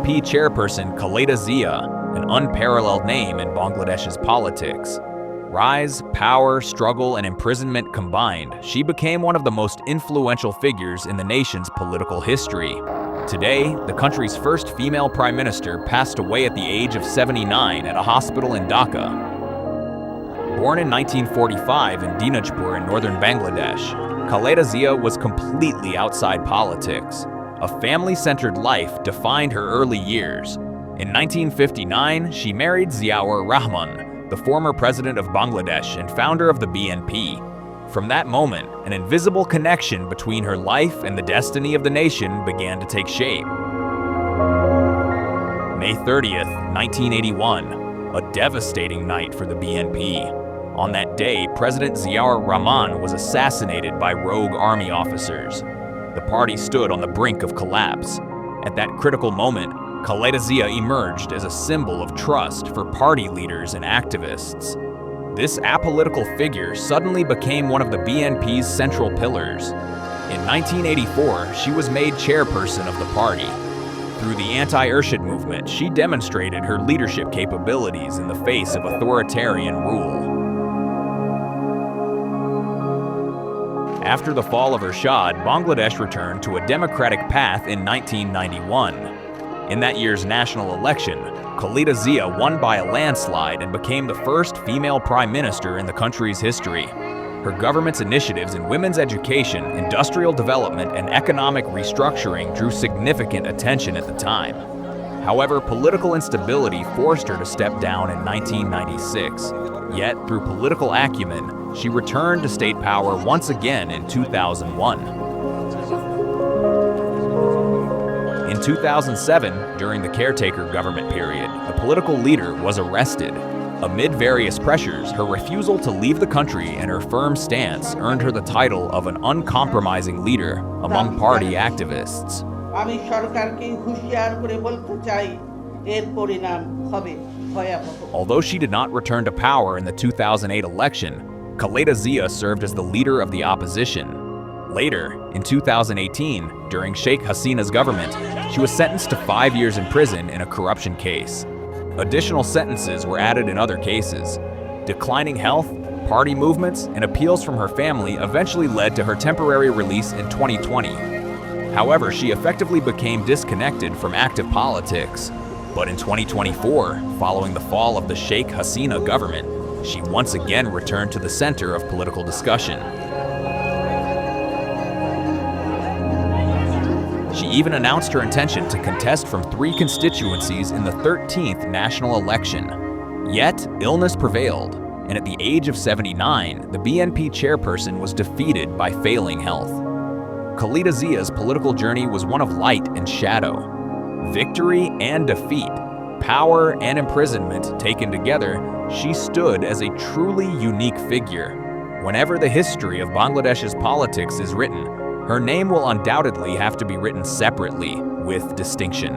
BNP chairperson Khaleda Zia, an unparalleled name in Bangladesh's politics. Rise, power, struggle, and imprisonment combined, she became one of the most influential figures in the nation's political history. Today, the country's first female prime minister passed away at the age of 79 at a hospital in Dhaka. Born in 1945 in Dinajpur in northern Bangladesh, Khaleda Zia was completely outside politics. A family-centered life defined her early years. In 1959, she married Ziaur Rahman, the former president of Bangladesh and founder of the BNP. From that moment, an invisible connection between her life and the destiny of the nation began to take shape. May 30th, 1981, a devastating night for the BNP. On that day, President Ziaur Rahman was assassinated by rogue army officers. The party stood on the brink of collapse. At that critical moment, Khaleda Zia emerged as a symbol of trust for party leaders and activists. This apolitical figure suddenly became one of the BNP's central pillars. In 1984, she was made chairperson of the party. Through the anti-Ershad movement, she demonstrated her leadership capabilities in the face of authoritarian rule. After the fall of Ershad, Bangladesh returned to a democratic path in 1991. In that year's national election, Khaleda Zia won by a landslide and became the first female prime minister in the country's history. Her government's initiatives in women's education, industrial development, and economic restructuring drew significant attention at the time. However, political instability forced her to step down in 1996. Yet, through political acumen, she returned to state power once again in 2001. In 2007, during the caretaker government period, the political leader was arrested. Amid various pressures, her refusal to leave the country and her firm stance earned her the title of an uncompromising leader among party activists. Although she did not return to power in the 2008 election, Khaleda Zia served as the leader of the opposition. Later, in 2018, during Sheikh Hasina's government, she was sentenced to 5 years in prison in a corruption case. Additional sentences were added in other cases. Declining health, party movements, and appeals from her family eventually led to her temporary release in 2020. However, she effectively became disconnected from active politics. But in 2024, following the fall of the Sheikh Hasina government, she once again returned to the center of political discussion. She even announced her intention to contest from 3 constituencies in the 13th national election. Yet, illness prevailed, and at the age of 79, the BNP chairperson was defeated by failing health. Khaleda Zia's political journey was one of light and shadow. Victory and defeat, power and imprisonment taken together, she stood as a truly unique figure. Whenever the history of Bangladesh's politics is written, her name will undoubtedly have to be written separately with distinction.